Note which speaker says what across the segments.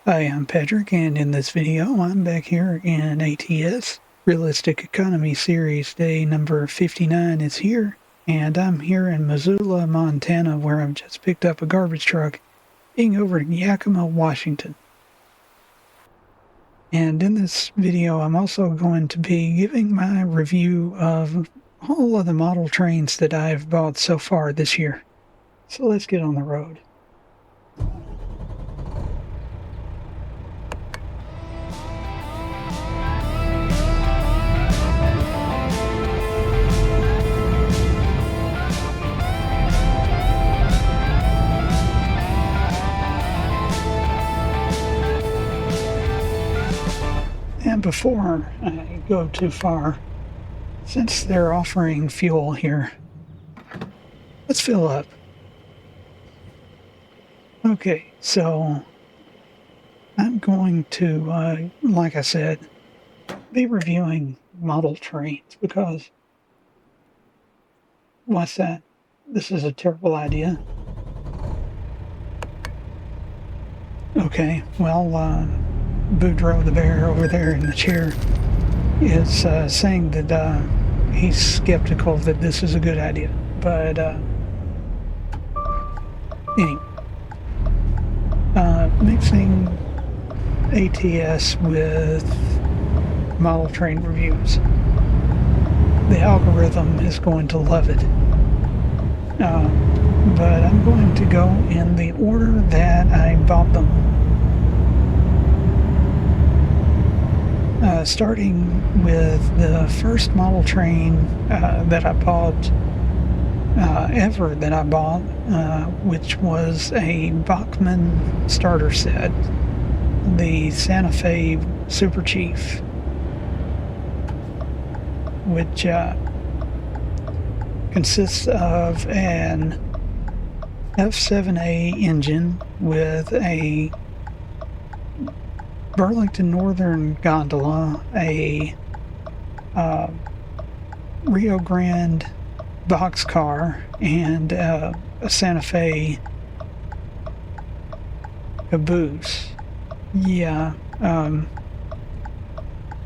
Speaker 1: Hi, I'm Patrick, and in this video, I'm back here in ATS Realistic Economy series. Day number 59 is here, and I'm here in Missoula, Montana, where I've just picked up a garbage truck heading over to Yakima, Washington. And in this video, I'm also going to be giving my review of all of the model trains that I've bought so far this year. So let's get on the road. And before I go too far, since they're offering fuel here, let's fill up. Okay, so I'm going to, like I said, be reviewing model trains because, what's that? This is a terrible idea. Okay, well, Boudreaux the bear over there in the chair is saying that he's skeptical that this is a good idea. But anyway, mixing ATS with model train reviews. The algorithm is going to love it. But I'm going to go in the order that I bought them. Starting with the first model train that I bought, ever that I bought, which was a Bachmann starter set, the Santa Fe Super Chief, which consists of an F7A engine with a Burlington Northern gondola, a Rio Grande boxcar, and a Santa Fe caboose. Yeah,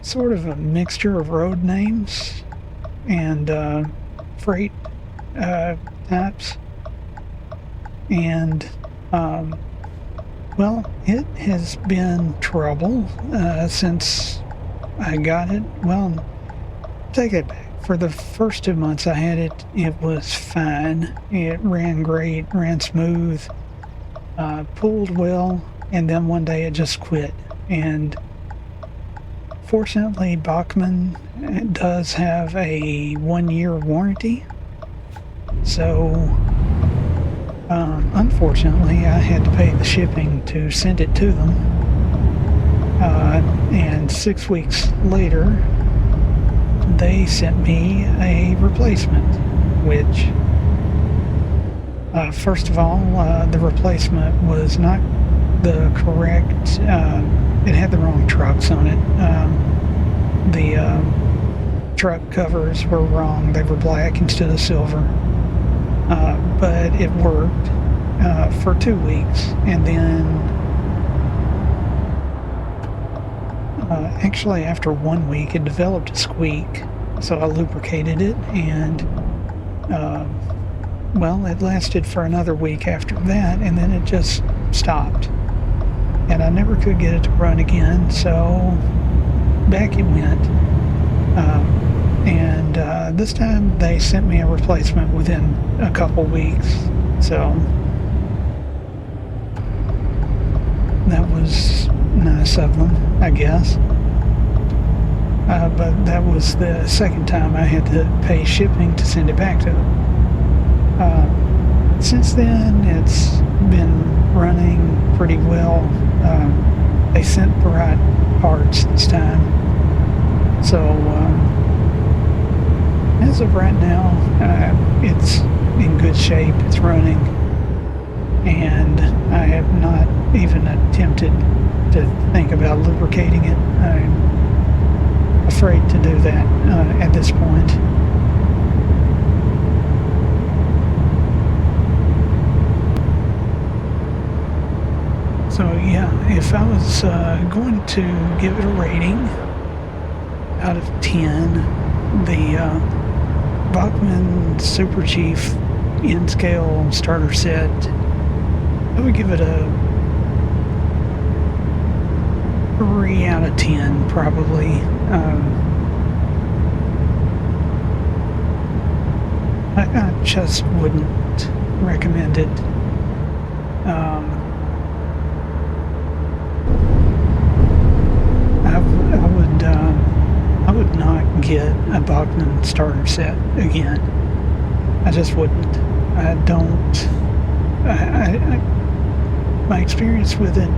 Speaker 1: sort of a mixture of road names and freight types. And well, it has been trouble since I got it. Well, take it back. For the first 2 months I had it, it was fine. It ran great, ran smooth, pulled well, and then one day it just quit. And fortunately, Bachmann does have a 1-year warranty. So unfortunately, I had to pay the shipping to send it to them, and 6 weeks later, they sent me a replacement, which, first of all, the replacement was not the correct, it had the wrong trucks on it. The truck covers were wrong, they were black instead of silver. But it worked for 2 weeks, and then actually after 1 week it developed a squeak, so I lubricated it, and well, it lasted for another week after that, and then it just stopped, and I never could get it to run again, so back it went. And this time they sent me a replacement within a couple weeks, so that was nice of them, I guess. But that was the second time I had to pay shipping to send it back to them. Since then, it's been running pretty well. They sent the right parts this time, so as of right now, it's in good shape, it's running, and I have not even attempted to think about lubricating it. I'm afraid to do that at this point. So yeah, if I was was going to give it a rating out of 10. The Bachmann Super Chief N-Scale starter set, I would give it a 3 out of 10, probably. I just wouldn't recommend it. I would not get a Bachmann starter set again. I just wouldn't. I don't. My experience with it,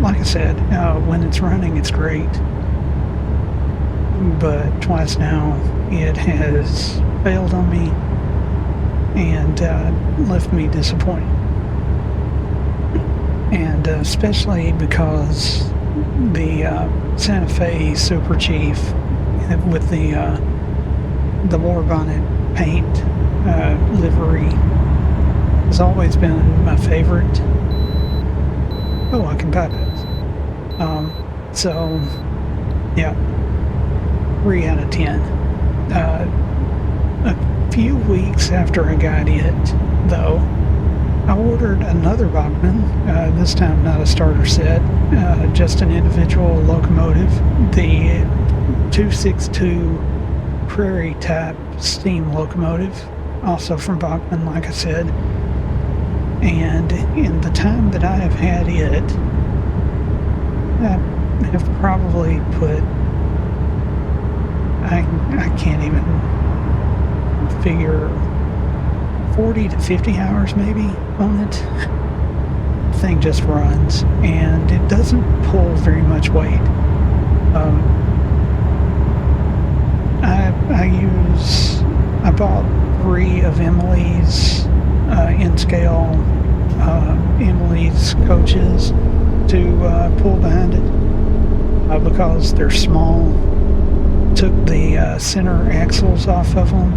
Speaker 1: like I said, when it's running, it's great. But twice now, it has failed on me and left me disappointed. And especially because the Santa Fe Super Chief with the war bonnet paint livery has always been my favorite. Oh, I can bypass. So, yeah, 3 out of 10. A few weeks after I got it, though, I ordered another Bachmann, this time not a starter set, just an individual locomotive, the 262 Prairie type steam locomotive, also from Bachmann, like I said. And in the time that I have had it, I have probably put, I can't even figure, 40 to 50 hours maybe on it. The thing just runs, and it doesn't pull very much weight. I bought 3 of Emily's N-Scale Emily's coaches to pull behind it because they're small. Took the center axles off of them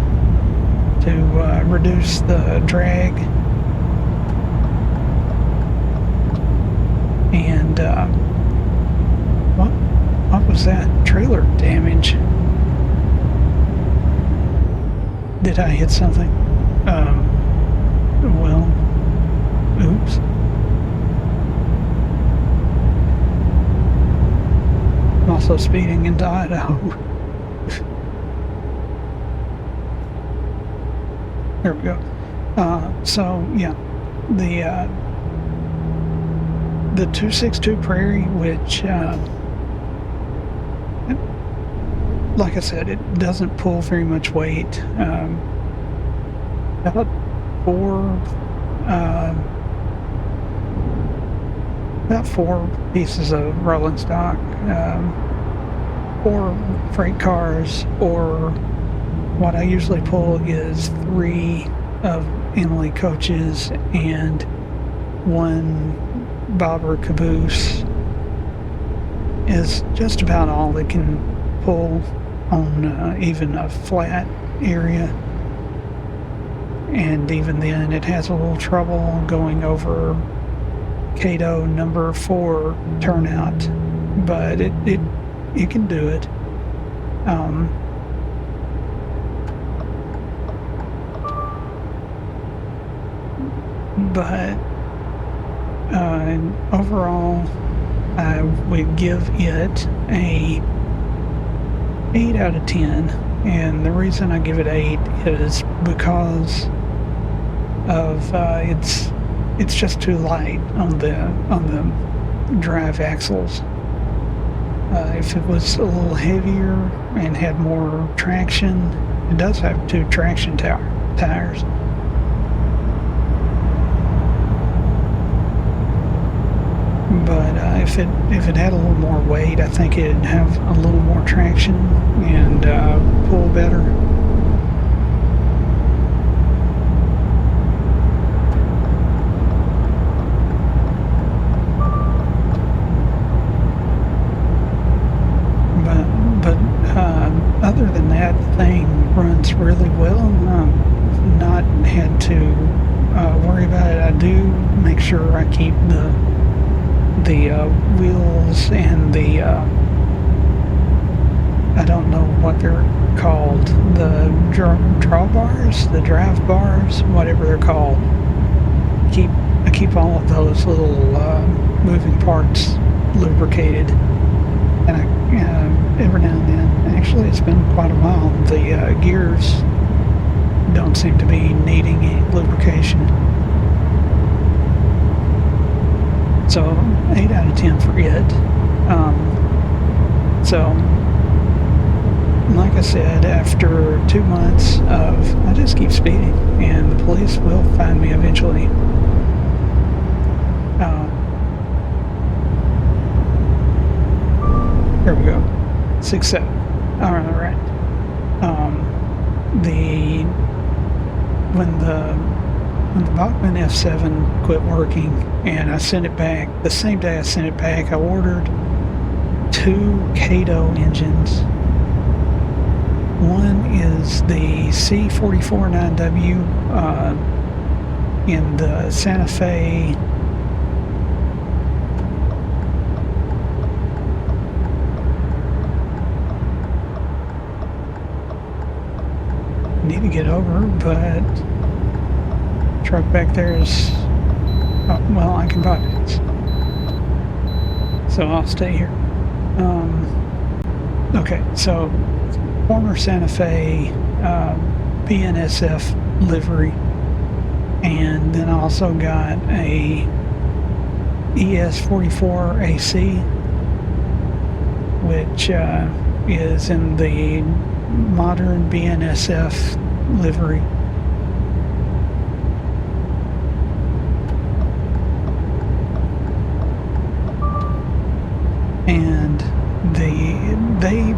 Speaker 1: to reduce the drag, and what was that? Trailer damage. Did I hit something? Well, oops. I'm also speeding into Idaho. There we go. So yeah, the 262 Prairie, which, like I said, it doesn't pull very much weight. About four pieces of rolling stock, 4 freight cars, or what I usually pull is 3 of Emily coaches and 1 bobber caboose is just about all that can pull on even a flat area. And even then, it has a little trouble going over Cato number 4 turnout, but it can do it. But overall, I would give it a 8 out of 10, and the reason I give it 8 is because of it's just too light on the drive axles. If it was a little heavier and had more traction, it does have 2 traction tires. But if it had a little more weight, I think it'd have a little more traction and pull better. But other than that, the thing runs really well. Not had to worry about it. I do make sure I keep the the wheels and the I don't know what they're called, the drawbars, the drive bars, whatever they're called. I keep all of those little moving parts lubricated, and every now and then, actually it's been quite a while, the gears don't seem to be needing any lubrication. So 8 out of 10 for it. So like I said, after 2 months of, I just keep speeding, and the police will find me eventually. Here we go. 6-7. All right. When the Bachmann F7 quit working, and I sent it back, the same day I sent it back, I ordered 2 Cato engines. One is the C44-9W in the Santa Fe. Need to get over, but truck back there is, well, I can bypass, so I'll stay here. Okay, so former Santa Fe BNSF livery, and then I also got a ES44 AC, which is in the modern BNSF livery. And they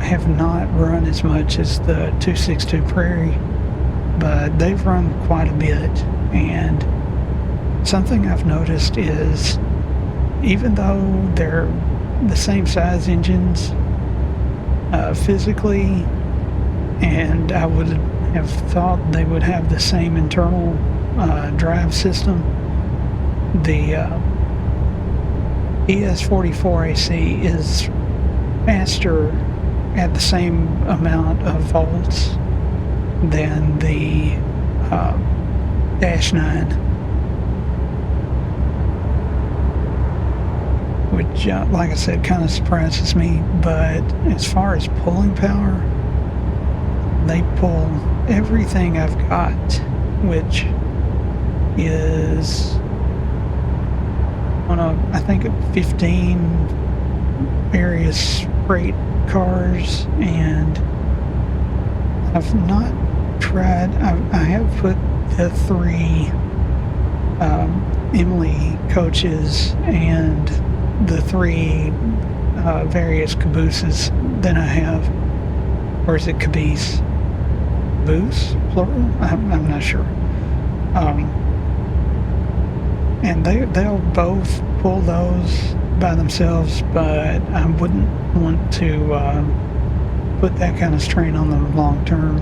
Speaker 1: have not run as much as the 262 Prairie, but they've run quite a bit. And something I've noticed is, even though they're the same size engines physically, and I would have thought they would have the same internal drive system, the ES44 AC is faster at the same amount of volts than the Dash 9, which, like I said, kind of surprises me. But as far as pulling power, they pull everything I've got, which is on I think 15 various freight cars, and I've not tried. I have put the 3 Emily coaches and the 3 various cabooses that I have, or is it caboose? Caboose, plural? I'm not sure. And they'll both pull those by themselves, but I wouldn't want to put that kind of strain on them long term.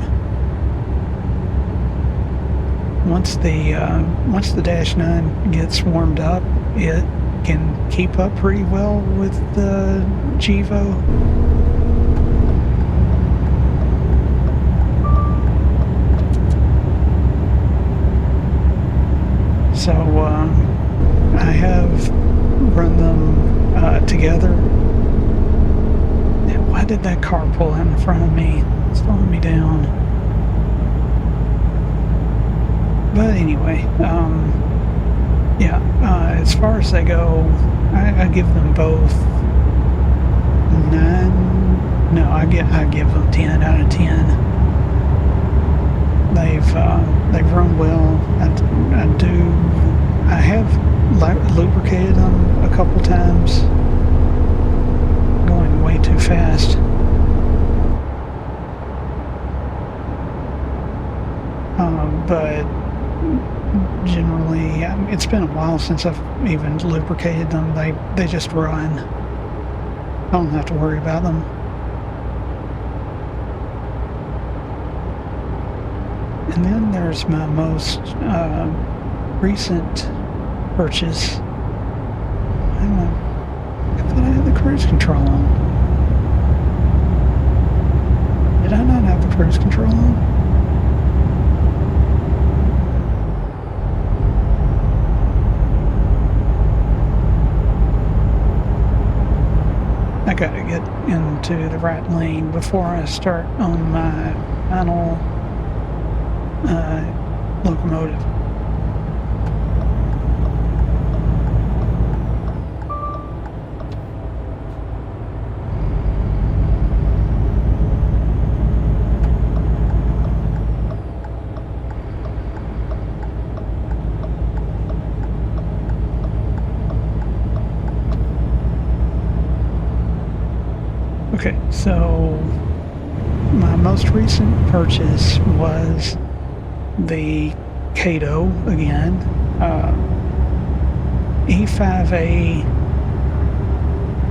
Speaker 1: Once the Dash 9 gets warmed up, it can keep up pretty well with the Gevo. So I have run them together. And why did that car pull out in front of me, slowing me down? But anyway, yeah, as far as they go, I give them both 9. No, I give them 10 out of 10. They've run well. I have lubricated them a couple times, going way too fast. But generally, it's been a while since I've even lubricated them. They just run. I don't have to worry about them. And then there's my most recent purchase. Why am I cruise control on. Did I not have the cruise control on? I gotta get into the right lane before I start on my final locomotive. Okay, so my most recent purchase was the Kato again, E5A,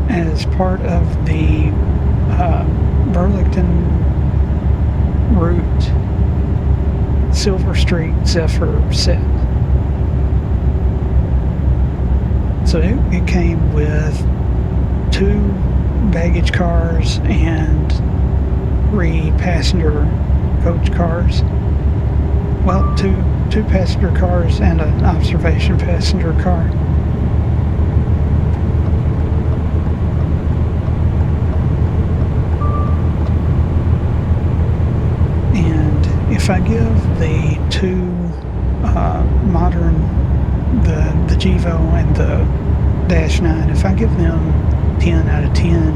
Speaker 1: as part of the Burlington Route Silver Streak Zephyr set. So it came with 2 baggage cars and 3 passenger coach cars. Well, two passenger cars and an observation passenger car. And if I give the 2 modern, the Gevo and the Dash 9, if I give them 10 out of 10,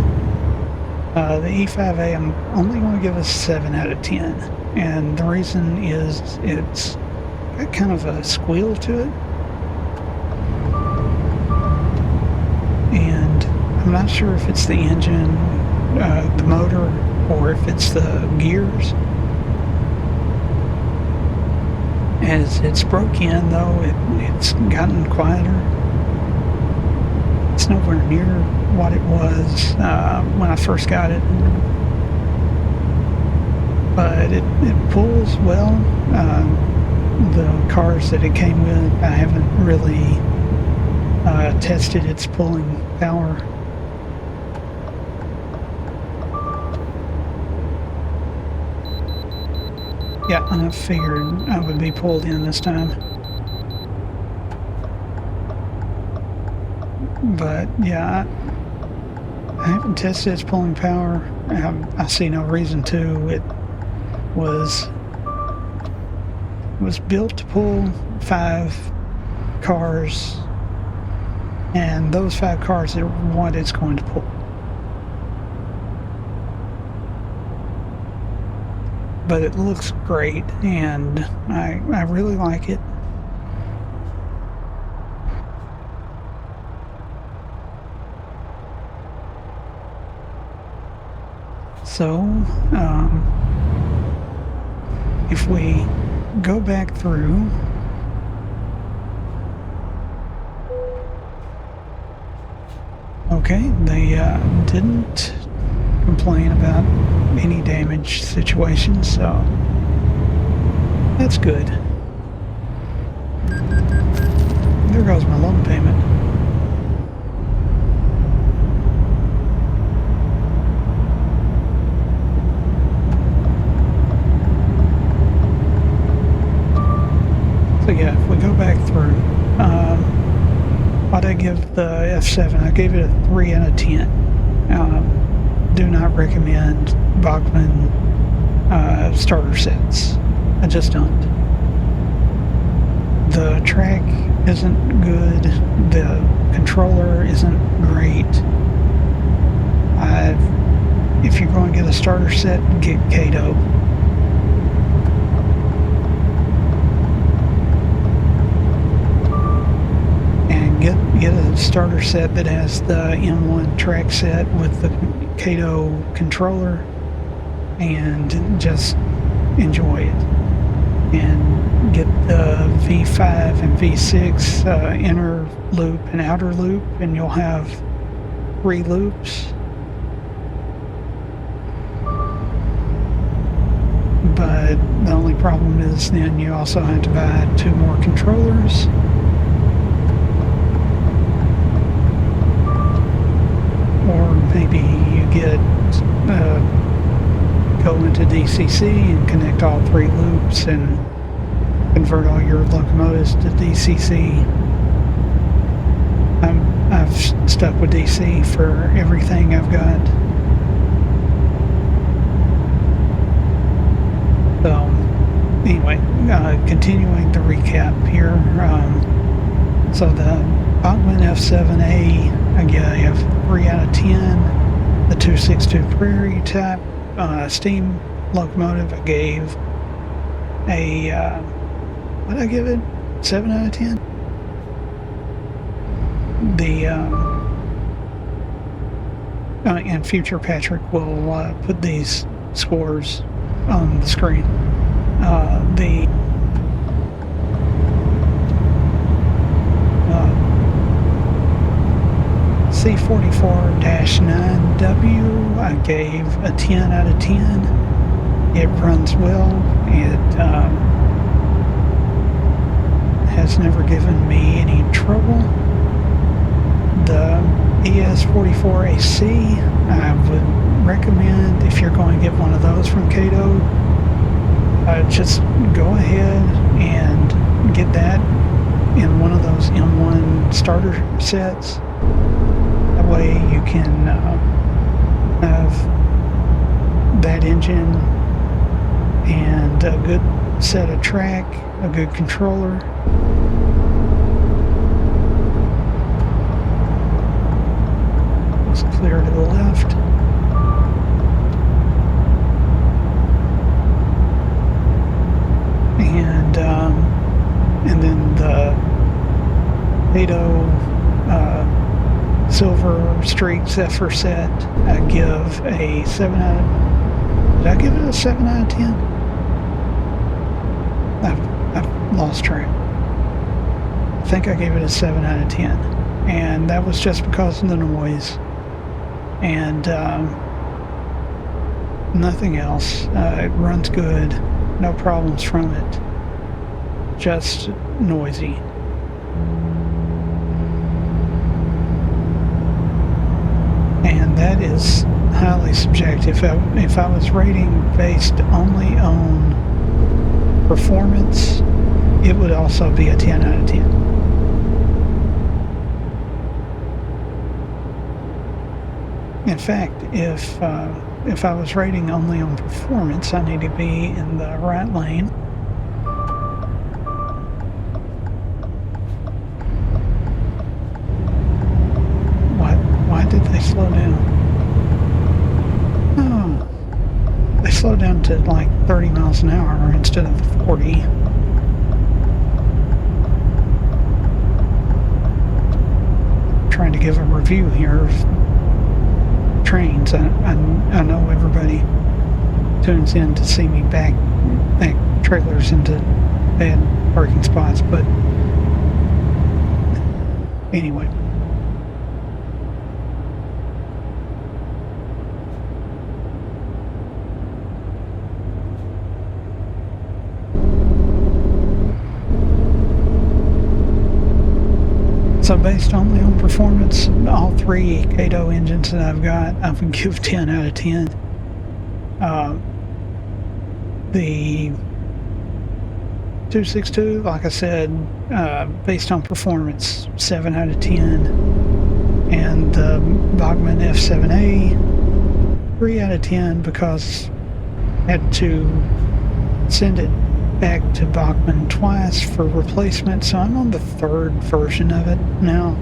Speaker 1: the E5A I'm only going to give a 7 out of 10, and the reason is it's got kind of a squeal to it, and I'm not sure if it's the engine, the motor, or if it's the gears. As it's broke in, though, it's gotten quieter. It's nowhere near what it was when I first got it, but it pulls well. The cars that it came with, I haven't really tested its pulling power. Yeah, I figured I would be pulled in this time. But yeah, I haven't tested its pulling power. I see no reason to. It was built to pull 5 cars, and those 5 cars are what it's going to pull. But it looks great, and I really like it. So, if we go back through, okay, they didn't complain about any damage situations, so that's good. There goes my loan payment. So yeah, if we go back through, what'd I give the F7? I gave it a 3 out of 10. Do not recommend Bachmann starter sets. I just don't. The track isn't good. The controller isn't great. If you're going to get a starter set, get Kato. Get a starter set that has the M1 track set with the Kato controller, and just enjoy it. And get the V5 and V6 inner loop and outer loop, and you'll have 3 loops. But the only problem is then you also have to buy 2 more controllers. Or maybe you get go into DCC and connect all 3 loops and convert all your locomotives to DCC. I've stuck with DC for everything I've got. So anyway, continuing the recap here. So the Bachmann F7A, I have 3 out of 10. The 262 Prairie type steam locomotive, I gave a what did I give it? 7 out of 10. The in future, Patrick will put these scores on the screen. The C44-9W, I gave a 10 out of 10. It runs well. It has never given me any trouble. The ES44AC, I would recommend, if you're going to get one of those from Cato, just go ahead and get that in one of those M1 starter sets. That way you can have that engine and a good set of track, a good controller. It's clear to the left. And then the Cato Silver Streak Zephyr set, I give a 7 out of... Did I give it a 7 out of 10? I've lost track. I think I gave it a 7 out of 10. And that was just because of the noise. And nothing else. It runs good. No problems from it. Just noisy. And that is highly subjective. If I was rating based only on performance, it would also be a 10 out of 10. In fact, if I was rating only on performance, I need to be in the right lane. Why did they slow down? Oh, they slowed down to like 30 miles an hour instead of 40. Trying to give a review here of trains. I know everybody tunes in to see me back trailers into bad parking spots, but anyway. So based only on performance, all 3 Cato engines that I've got, I would give 10 out of 10. The 262, like I said, based on performance, 7 out of 10. And the Bachmann F7A, 3 out of 10 because I had to send it back to Bachmann twice for replacement, so I'm on the 3rd version of it now.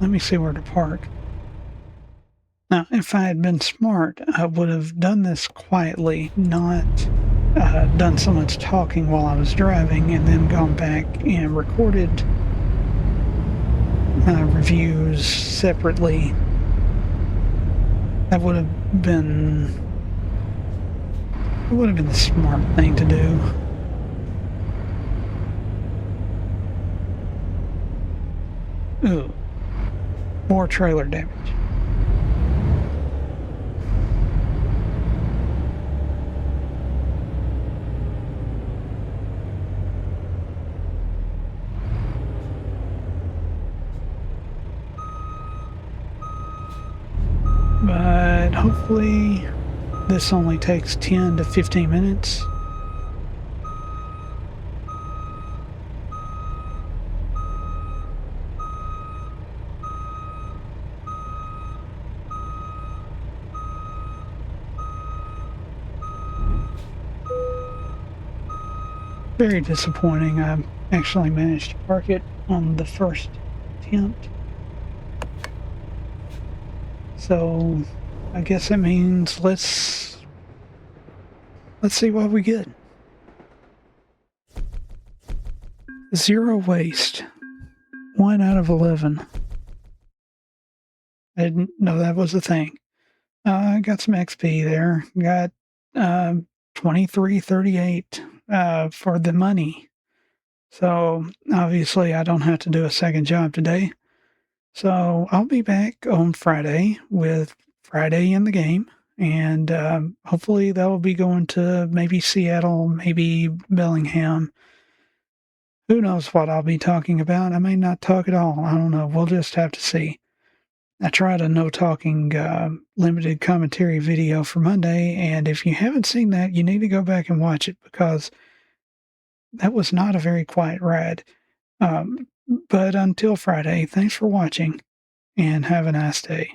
Speaker 1: Let me see where to park. Now, if I had been smart, I would have done this quietly, not done so much talking while I was driving, and then gone back and recorded my reviews separately. That would have been would have been the smart thing to do. Ooh, more trailer damage. But hopefully this only takes 10 to 15 minutes. Very disappointing. I actually managed to park it on the first attempt. So I guess that means let's see what we get. 0 waste. 1 out of 11. I didn't know that was a thing. I got some XP there. Got 2338 for the money. So obviously I don't have to do a second job today. So I'll be back on Friday with Friday in the game. And hopefully that will be going to maybe Seattle, maybe Bellingham. Who knows what I'll be talking about? I may not talk at all. I don't know. We'll just have to see. I tried a no talking limited commentary video for Monday, and if you haven't seen that, you need to go back and watch it because that was not a very quiet ride. But until Friday, thanks for watching and have a nice day.